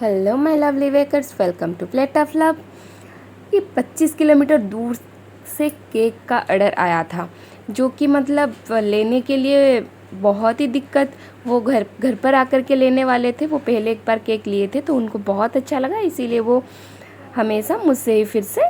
Hello my lovely bakers, welcome to Plate of Love. ये 25 kilometre दूर से cake का ऑर्डर आया था, जो कि मतलब लेने के लिए बहुत ही दिक्कत। वो घर घर पर आकर के लेने वाले थे। वो पहले एक बार केक लिए थे तो उनको बहुत अच्छा लगा, इसीलिए वो हमेशा मुझसे ही फिर से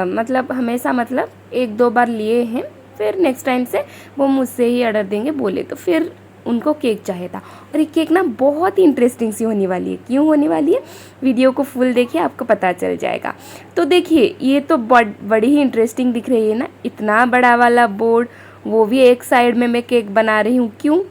मतलब एक दो बार लिए हैं। फिर नेक्स्ट टाइम से वो मुझसे ही ऑर्डर देंगे बोले, तो फिर उनको केक चाहिए था। और ये केक ना बहुत ही इंटरेस्टिंग सी होने वाली है। क्यों होने वाली है, वीडियो को फुल देखिए, आपको पता चल जाएगा। तो देखिए, ये तो बड़ी ही इंटरेस्टिंग दिख रही है ना, इतना बड़ा वाला बोर्ड, वो भी एक साइड में मैं केक बना रही हूँ। क्यों,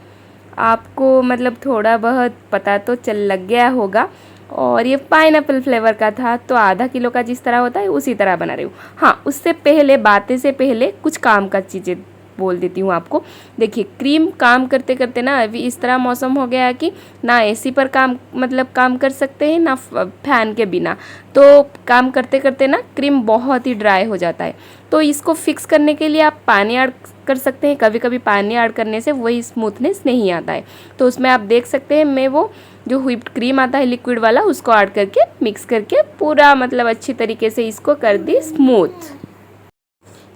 आपको मतलब थोड़ा बहुत पता तो चल लग गया होगा। और ये पाइनएप्पल फ्लेवर का था, तो आधा किलो का जिस तरह होता है उसी तरह बना रही हूँ। हाँ, उससे पहले, बातें से पहले कुछ काम का चीज़ें बोल देती हूँ आपको। देखिए, क्रीम काम करते करते ना अभी इस तरह मौसम हो गया है कि ना एसी पर काम कर सकते हैं, ना फैन के बिना। तो काम करते करते ना क्रीम बहुत ही ड्राई हो जाता है। तो इसको फिक्स करने के लिए आप पानी ऐड कर सकते हैं। कभी कभी पानी ऐड करने से वही स्मूथनेस नहीं आता है। तो उसमें आप देख सकते हैं, मैं वो जो व्हिप्ड क्रीम आता है लिक्विड वाला, उसको ऐड करके मिक्स करके पूरा मतलब अच्छी तरीके से इसको कर दी स्मूथ।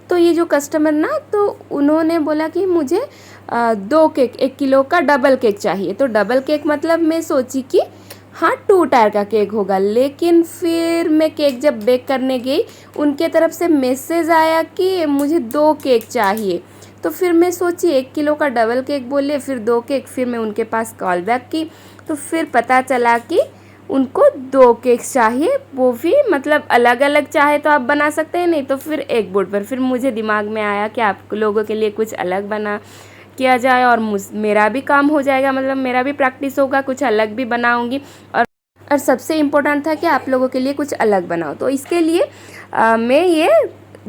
तो ये जो कस्टमर ना, तो उन्होंने बोला कि मुझे 2 केक, 1 किलो का डबल केक चाहिए। तो डबल केक मतलब मैं सोची कि हाँ 2 टायर का केक होगा। लेकिन फिर मैं केक जब बेक करने गई, उनके तरफ से मैसेज आया कि मुझे 2 केक चाहिए। तो फिर मैं सोची 1 किलो का डबल केक बोले, फिर 2 केक। फिर मैं उनके पास कॉल बैक की, तो फिर पता चला कि उनको 2 केक चाहिए, वो भी मतलब अलग अलग चाहे तो आप बना सकते हैं, नहीं तो फिर एक बोर्ड पर। फिर मुझे दिमाग में आया कि आप लोगों के लिए कुछ अलग बना किया जाए, और मेरा भी काम हो जाएगा, मतलब मेरा भी प्रैक्टिस होगा, कुछ अलग भी बनाऊंगी। और सबसे इम्पोर्टेंट था कि आप लोगों के लिए कुछ अलग बनाओ। तो इसके लिए मैं ये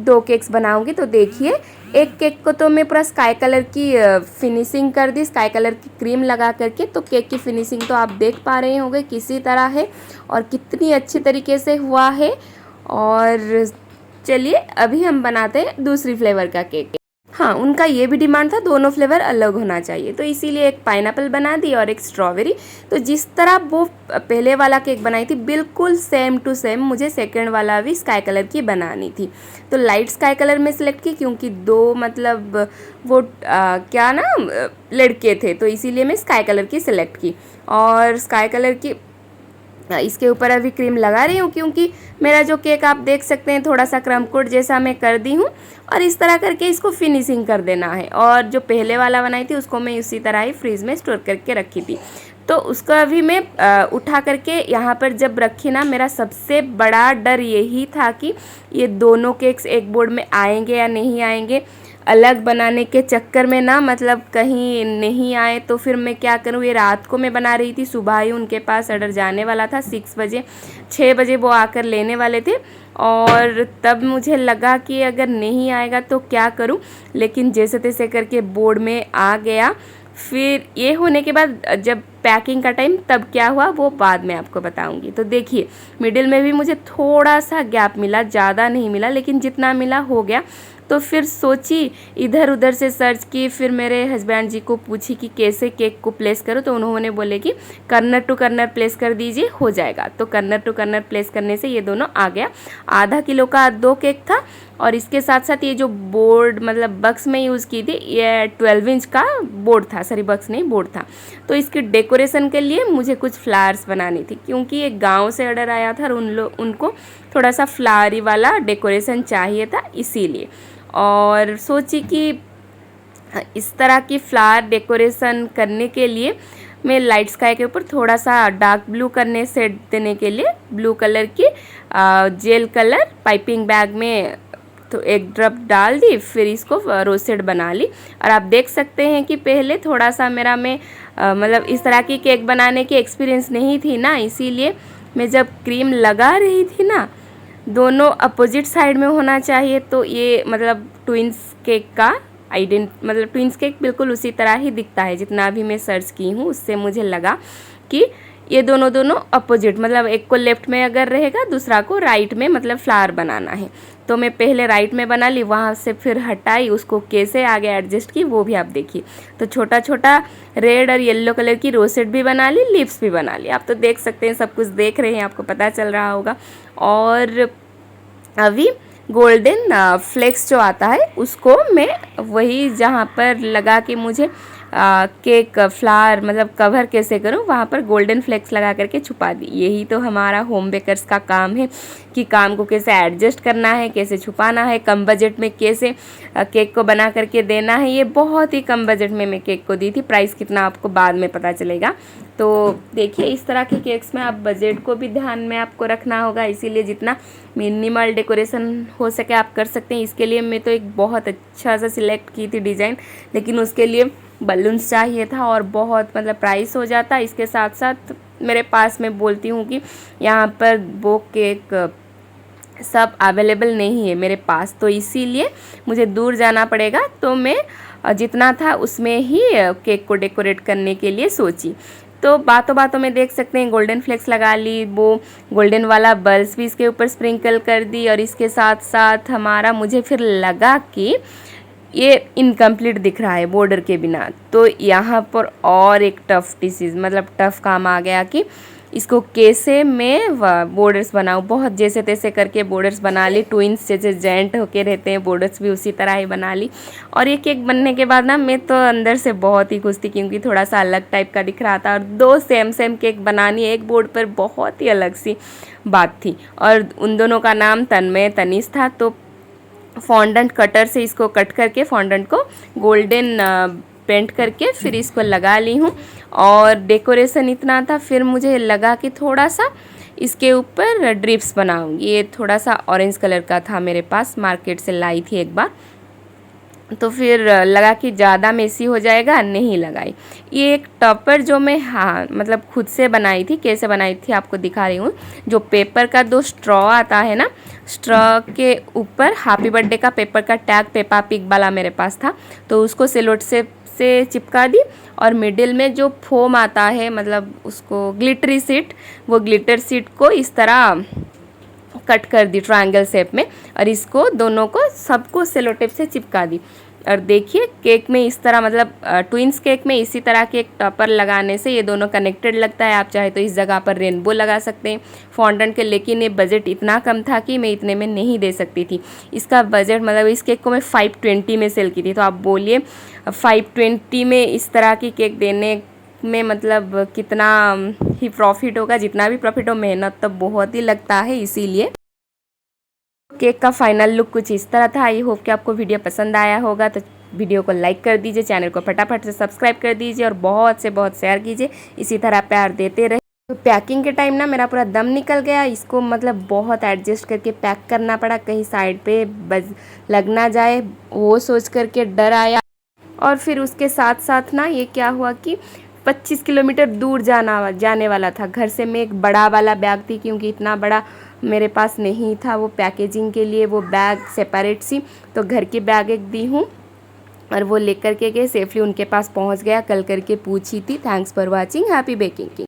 2 केक्स बनाऊंगी। तो देखिए, एक केक को तो मैं पूरा स्काई कलर की फिनिशिंग कर दी, स्काई कलर की क्रीम लगा करके। तो केक की फिनिशिंग तो आप देख पा रहे होंगे किसी तरह है और कितनी अच्छी तरीके से हुआ है। और चलिए अभी हम बनाते हैं दूसरी फ्लेवर का केक। हाँ, उनका ये भी डिमांड था दोनों फ्लेवर अलग होना चाहिए, तो इसीलिए एक पाइनएप्पल बना दी और एक स्ट्रॉबेरी। तो जिस तरह वो पहले वाला केक बनाई थी, बिल्कुल सेम टू सेम मुझे सेकंड वाला भी स्काई कलर की बनानी थी। तो लाइट स्काई कलर में सिलेक्ट की, क्योंकि दो मतलब वो क्या ना लड़के थे, तो इसीलिए मैं स्काई कलर की सिलेक्ट की। और स्काई कलर की इसके ऊपर अभी क्रीम लगा रही हूँ, क्योंकि मेरा जो केक आप देख सकते हैं थोड़ा सा क्रम कोट जैसा मैं कर दी हूँ। और इस तरह करके इसको फिनिशिंग कर देना है। और जो पहले वाला बनाई थी उसको मैं उसी तरह ही फ्रीज में स्टोर करके रखी थी। तो उसको अभी मैं उठा करके यहाँ पर जब रखी ना, मेरा सबसे बड़ा डर यही था कि ये दोनों केक्स एक बोर्ड में आएंगे या नहीं आएंगे। अलग बनाने के चक्कर में ना मतलब कहीं नहीं आए तो फिर मैं क्या करूँ। ये रात को मैं बना रही थी, सुबह ही उनके पास ऑर्डर जाने वाला था 6 बजे, 6 बजे वो आकर लेने वाले थे। और तब मुझे लगा कि अगर नहीं आएगा तो क्या करूँ, लेकिन जैसे तैसे करके बोर्ड में आ गया। फिर ये होने के बाद जब पैकिंग का टाइम, तब क्या हुआ वो बाद में आपको बताऊंगी। तो देखिए, मिडिल में भी मुझे थोड़ा सा गैप मिला, ज़्यादा नहीं मिला, लेकिन जितना मिला हो गया। तो फिर सोची, इधर उधर से सर्च की, फिर मेरे हस्बैंड जी को पूछी कि कैसे केक को प्लेस करो। तो उन्होंने बोले कि कर्नर टू कर्नर प्लेस कर दीजिए, हो जाएगा। तो कर्नर टू कर्नर प्लेस करने से ये दोनों आ गया। आधा किलो का 2 केक था। और इसके साथ साथ ये जो बोर्ड मतलब बक्स में यूज़ की थी, ये 12 इंच का बोर्ड था, सॉरी बक्स नहीं बोर्ड था। तो इसकी डेकोरेशन के लिए मुझे कुछ फ्लावर्स बनानी थी, क्योंकि एक गांव से ऑर्डर आया था और उनको थोड़ा सा फ्लावरी वाला डेकोरेशन चाहिए था, इसीलिए। और सोची कि इस तरह की फ्लावर डेकोरेशन करने के लिए मैं लाइट स्काई के ऊपर थोड़ा सा डार्क ब्लू करने सेट देने के लिए ब्लू कलर की जेल कलर पाइपिंग बैग में तो एक ड्रॉप डाल दी। फिर इसको रोस्टेड बना ली। और आप देख सकते हैं कि पहले थोड़ा सा मैं मतलब इस तरह की केक बनाने की एक्सपीरियंस नहीं थी ना, इसीलिए मैं जब क्रीम लगा रही थी ना, दोनों अपोजिट साइड में होना चाहिए। तो ये मतलब ट्विंस केक का मतलब ट्विंस केक बिल्कुल उसी तरह ही दिखता है जितना भी मैं सर्च की हूँ, उससे मुझे लगा कि ये दोनों दोनों अपोजिट, मतलब एक को लेफ्ट में अगर रहेगा दूसरा को राइट में, मतलब फ्लावर बनाना है। तो मैं पहले राइट में बना ली, वहाँ से फिर हटाई, उसको कैसे आगे एडजस्ट की वो भी आप देखिए। तो छोटा छोटा रेड और येलो कलर की रोसेट भी बना ली, लिप्स भी बना ली। आप तो देख सकते हैं, सब कुछ देख रहे हैं, आपको पता चल रहा होगा। और अभी गोल्डन फ्लेक्स जो आता है उसको मैं वही जहाँ पर लगा के मुझे केक फ्लावर मतलब कवर कैसे करूँ, वहाँ पर गोल्डन फ्लेक्स लगा करके छुपा दी। यही तो हमारा होम बेकर्स का काम है कि काम को कैसे एडजस्ट करना है, कैसे छुपाना है, कम बजट में कैसे केक को बना करके देना है। ये बहुत ही कम बजट में मैं केक को दी थी, प्राइस कितना आपको बाद में पता चलेगा। तो देखिए, इस तरह के केक्स में आप बजट को भी ध्यान में आपको रखना होगा, इसीलिए जितना मिनिमल डेकोरेशन हो सके आप कर सकते हैं। इसके लिए मैं तो एक बहुत अच्छा सा सिलेक्ट की थी डिज़ाइन, लेकिन उसके लिए बलून्स चाहिए था और बहुत मतलब प्राइस हो जाता। इसके साथ साथ मेरे पास मैं बोलती हूँ कि यहाँ पर वो केक सब अवेलेबल नहीं है मेरे पास, तो इसीलिए मुझे दूर जाना पड़ेगा। तो मैं जितना था उसमें ही केक को डेकोरेट करने के लिए सोची। तो बातों बातों में देख सकते हैं गोल्डन फ्लेक्स लगा ली, वो गोल्डन वाला बल्स भी इसके ऊपर स्प्रिंकल कर दी। और इसके साथ साथ हमारा मुझे फिर लगा कि ये इनकम्प्लीट दिख रहा है बॉर्डर के बिना। तो यहाँ पर और एक टफ़ डिसीज़ मतलब टफ़ काम आ गया कि इसको कैसे मैं बॉर्डर्स बनाऊँ। बहुत जैसे तैसे करके बॉर्डर्स बना ली, ट्विंस जैसे जॉइंट होके रहते हैं बॉर्डर्स भी उसी तरह ही बना ली। और ये केक बनने के बाद ना मैं तो अंदर से बहुत ही खुश थी, क्योंकि थोड़ा सा अलग टाइप का दिख रहा था। और दो सेम सेम केक बनानी एक बोर्ड पर बहुत ही अलग सी बात थी। और उन दोनों का नाम तन्मय तनीश था। तो फॉन्डेंट कटर से इसको कट करके फॉन्डेंट को गोल्डन पेंट करके फिर इसको लगा ली हूँ। और डेकोरेशन इतना था, फिर मुझे लगा कि थोड़ा सा इसके ऊपर ड्रिप्स बनाऊँगी। ये थोड़ा सा ऑरेंज कलर का था मेरे पास, मार्केट से लाई थी एक बार। तो फिर लगा कि ज़्यादा मेसी हो जाएगा, नहीं लगाई। ये एक टॉपर जो मैं मतलब खुद से बनाई थी, कैसे बनाई थी आपको दिखा रही हूँ। जो पेपर का दो स्ट्रॉ आता है ना, स्ट्रॉ के ऊपर हैप्पी बर्थडे का पेपर का टैग पेपा पिग वाला मेरे पास था, तो उसको सेलोट से चिपका दी। और मिडिल में जो फोम आता है मतलब उसको ग्लिटरी सीट, वो ग्लिटर सीट को इस तरह कट कर दी ट्रायंगल शेप में। और इसको दोनों को सबको सेलो टेप से चिपका दी। और देखिए केक में इस तरह मतलब ट्विंस केक में इसी तरह के एक टॉपर लगाने से ये दोनों कनेक्टेड लगता है। आप चाहे तो इस जगह पर रेनबो लगा सकते हैं फॉन्डेंट के, लेकिन ये बजट इतना कम था कि मैं इतने में नहीं दे सकती थी। इसका बजट मतलब इस केक को मैं 520 में सेल की थी। तो आप बोलिए 520 में इस तरह की केक देने में मतलब कितना ही प्रॉफिट होगा। जितना भी प्रॉफिट हो, मेहनत तो बहुत ही लगता है। इसीलिए केक का फाइनल लुक कुछ इस तरह था। आई होप कि आपको वीडियो पसंद आया होगा। तो वीडियो को लाइक कर दीजिए, चैनल को फटाफट से सब्सक्राइब कर दीजिए और बहुत से बहुत शेयर कीजिए। इसी तरह प्यार देते रहे। तो पैकिंग के टाइम ना मेरा पूरा दम निकल गया। इसको मतलब बहुत एडजस्ट करके पैक करना पड़ा, कहीं साइड पे लग ना जाए वो सोच करके डर आया। और फिर उसके साथ साथ ना ये क्या हुआ कि 25 किलोमीटर दूर जाने वाला था घर से। मैं एक बड़ा वाला बैग थी, क्योंकि इतना बड़ा मेरे पास नहीं था वो पैकेजिंग के लिए, वो बैग सेपरेट सी। तो घर की बैग एक दी हूँ और वो लेकर के गए, सेफली उनके पास पहुँच गया। कल करके पूछी थी। Thanks for watching, happy baking.